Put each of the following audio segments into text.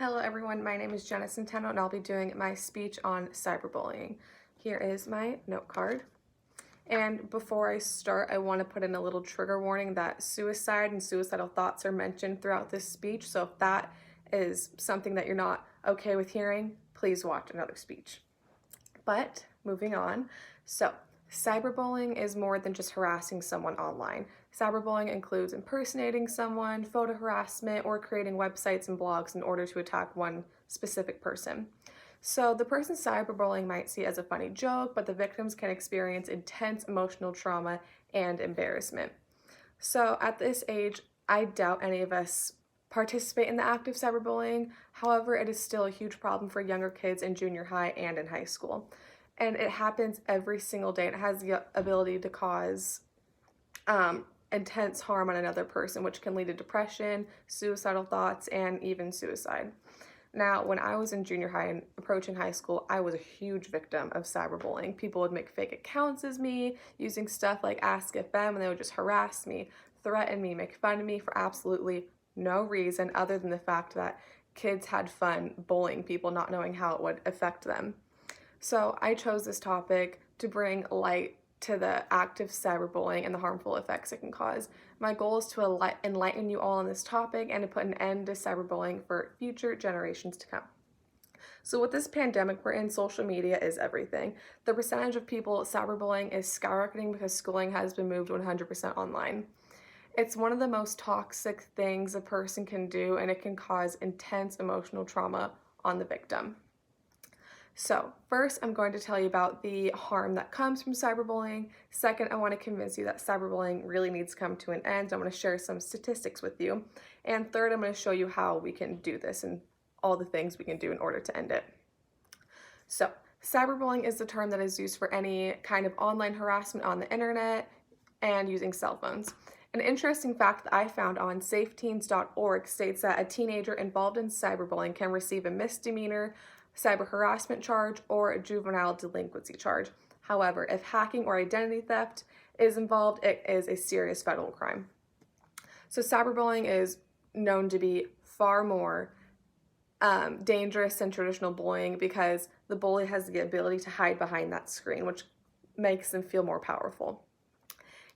Hello everyone, my name is Jenna Centeno and I'll be doing my speech on cyberbullying. Here is my note card. And before I start, I want to put in a little trigger warning that suicide and suicidal thoughts are mentioned throughout this speech. So if that is something that you're not okay with hearing, please watch another speech. But moving on, so cyberbullying is more than just harassing someone online. Cyberbullying includes impersonating someone, photo harassment, or creating websites and blogs in order to attack one specific person. So the person cyberbullying might see it as a funny joke, but the victims can experience intense emotional trauma and embarrassment. So at this age, I doubt any of us participate in the act of cyberbullying. However, it is still a huge problem for younger kids in junior high and in high school. And it happens every single day. It has the ability to cause intense harm on another person, which can lead to depression, suicidal thoughts, and even suicide. Now, when I was in junior high and approaching high school, I was a huge victim of cyberbullying. People would make fake accounts as me, using stuff like AskFM, and they would just harass me, threaten me, make fun of me for absolutely no reason other than the fact that kids had fun bullying people, not knowing how it would affect them. So I chose this topic to bring light to the act of cyberbullying and the harmful effects it can cause. My goal is to enlighten you all on this topic and to put an end to cyberbullying for future generations to come. So with this pandemic we're in, social media is everything. The percentage of people cyberbullying is skyrocketing because schooling has been moved 100% online. It's one of the most toxic things a person can do, and it can cause intense emotional trauma on the victim. So first, I'm going to tell you about the harm that comes from cyberbullying. Second, I want to convince you that cyberbullying really needs to come to an end. I'm going to share some statistics with you. And third, I'm going to show you how we can do this and all the things we can do in order to end it. So cyberbullying is the term that is used for any kind of online harassment on the internet and using cell phones. An interesting fact that I found on safeteens.org states that a teenager involved in cyberbullying can receive a misdemeanor cyber harassment charge or a juvenile delinquency charge. However, if hacking or identity theft is involved, it is a serious federal crime. So cyberbullying is known to be far more dangerous than traditional bullying because the bully has the ability to hide behind that screen, which makes them feel more powerful.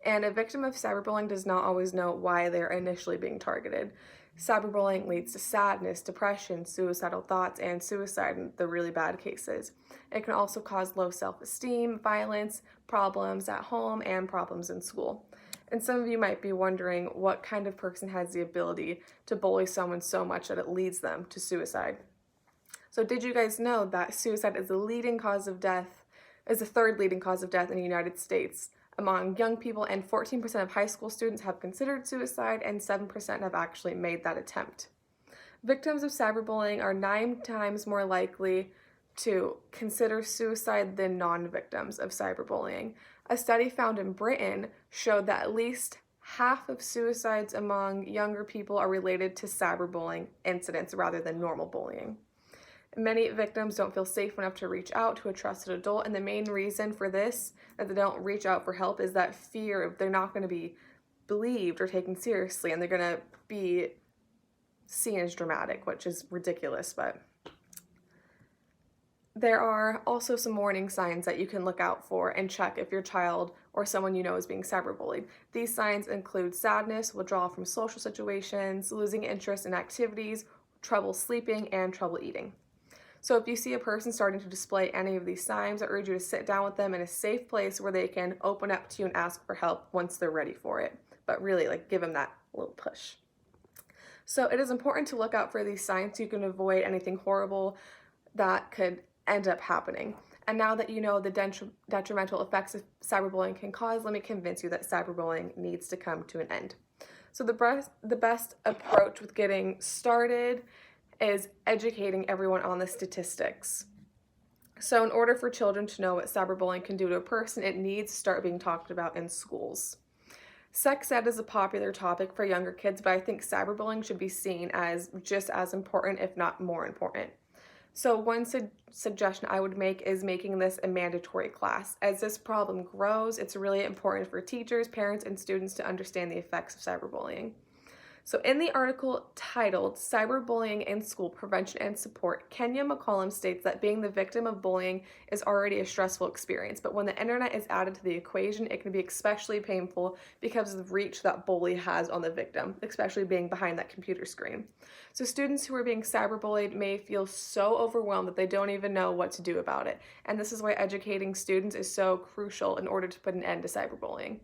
And a victim of cyberbullying does not always know why they're initially being targeted. Cyberbullying leads to sadness, depression, suicidal thoughts, and suicide in the really bad cases. It can also cause low self-esteem, violence, problems at home, and problems in school. And some of you might be wondering what kind of person has the ability to bully someone so much that it leads them to suicide. So did you guys know that suicide is the third leading cause of death in the United States among young people, and 14% of high school students have considered suicide, and 7% have actually made that attempt. Victims of cyberbullying are 9 times more likely to consider suicide than non-victims of cyberbullying. A study found in Britain showed that at least half of suicides among younger people are related to cyberbullying incidents rather than normal bullying. Many victims don't feel safe enough to reach out to a trusted adult, and the main reason for this, that they don't reach out for help, is that fear of they're not going to be believed or taken seriously, and they're going to be seen as dramatic, which is ridiculous. But there are also some warning signs that you can look out for and check if your child or someone you know is being cyberbullied. These signs include sadness, withdrawal from social situations, losing interest in activities, trouble sleeping, and trouble eating. So if you see a person starting to display any of these signs, I urge you to sit down with them in a safe place where they can open up to you and ask for help once they're ready for it. But really, give them that little push. So it is important to look out for these signs so you can avoid anything horrible that could end up happening. And now that you know the detrimental effects of cyberbullying can cause, let me convince you that cyberbullying needs to come to an end. So the best approach with getting started is educating everyone on the statistics. So in order for children to know what cyberbullying can do to a person, it needs to start being talked about in schools. Sex ed is a popular topic for younger kids, but I think cyberbullying should be seen as just as important, if not more important. So one suggestion I would make is making this a mandatory class. As this problem grows, it's really important for teachers, parents, and students to understand the effects of cyberbullying. So in the article titled Cyberbullying in School Prevention and Support, Kenya McCollum states that being the victim of bullying is already a stressful experience, but when the internet is added to the equation, it can be especially painful because of the reach that bully has on the victim, especially being behind that computer screen. So students who are being cyberbullied may feel so overwhelmed that they don't even know what to do about it. And this is why educating students is so crucial in order to put an end to cyberbullying.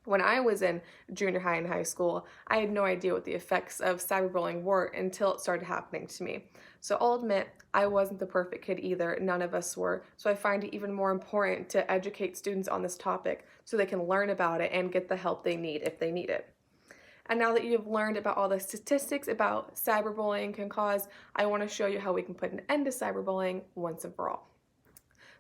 When I was in junior high and high school, I had no idea what the effects of cyberbullying were until it started happening to me. So I'll admit, I wasn't the perfect kid either, none of us were, so I find it even more important to educate students on this topic so they can learn about it and get the help they need if they need it. And now that you've learned about all the statistics about cyberbullying can cause, I want to show you how we can put an end to cyberbullying once and for all.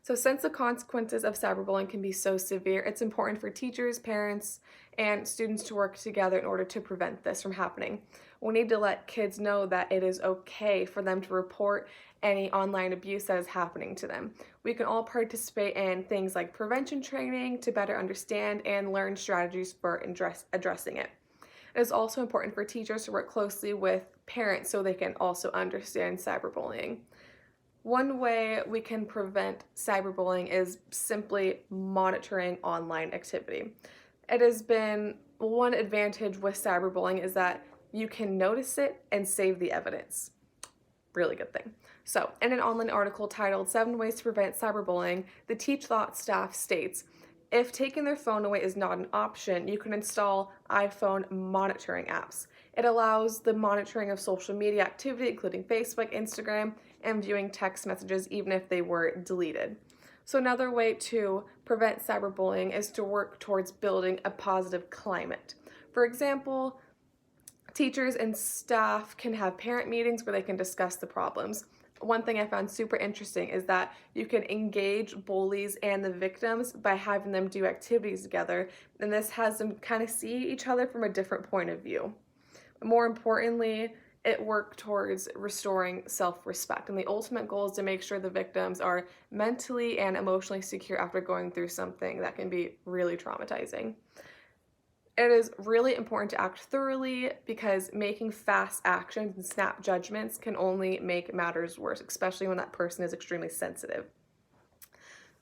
So since the consequences of cyberbullying can be so severe, it's important for teachers, parents, and students to work together in order to prevent this from happening. We need to let kids know that it is okay for them to report any online abuse that is happening to them. We can all participate in things like prevention training to better understand and learn strategies for addressing it. It is also important for teachers to work closely with parents so they can also understand cyberbullying. One way we can prevent cyberbullying is simply monitoring online activity. It has been one advantage with cyberbullying is that you can notice it and save the evidence. Really good thing. So, in an online article titled 7 Ways to Prevent Cyberbullying, the Teach Thought staff states, if taking their phone away is not an option, you can install iPhone monitoring apps. It allows the monitoring of social media activity, including Facebook, Instagram, and viewing text messages even if they were deleted. So another way to prevent cyberbullying is to work towards building a positive climate. For example, teachers and staff can have parent meetings where they can discuss the problems. One thing I found super interesting is that you can engage bullies and the victims by having them do activities together, and this has them kind of see each other from a different point of view. More importantly, it worked towards restoring self-respect, and the ultimate goal is to make sure the victims are mentally and emotionally secure after going through something that can be really traumatizing. It is really important to act thoroughly because making fast actions and snap judgments can only make matters worse, especially when that person is extremely sensitive.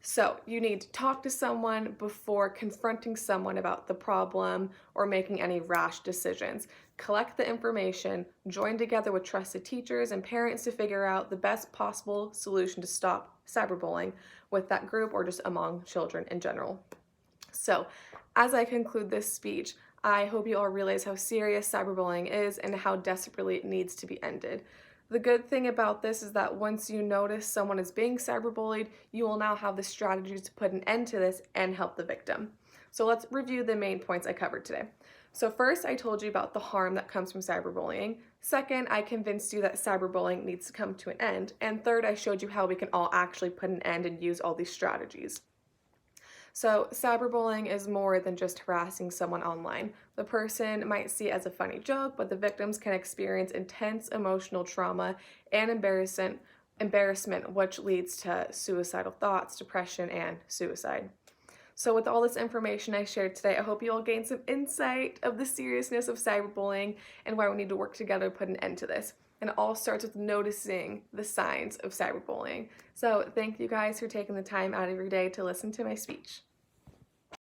So you need to talk to someone before confronting someone about the problem or making any rash decisions. Collect the information, join together with trusted teachers and parents to figure out the best possible solution to stop cyberbullying with that group or just among children in general. So, as I conclude this speech, I hope you all realize how serious cyberbullying is and how desperately it needs to be ended. The good thing about this is that once you notice someone is being cyberbullied, you will now have the strategies to put an end to this and help the victim. So let's review the main points I covered today. So first, I told you about the harm that comes from cyberbullying. Second, I convinced you that cyberbullying needs to come to an end. And third, I showed you how we can all actually put an end and use all these strategies. So cyberbullying is more than just harassing someone online. The person might see it as a funny joke, but the victims can experience intense emotional trauma and embarrassment, which leads to suicidal thoughts, depression, and suicide. So with all this information I shared today, I hope you all gained some insight of the seriousness of cyberbullying and why we need to work together to put an end to this. And it all starts with noticing the signs of cyberbullying. So thank you guys for taking the time out of your day to listen to my speech.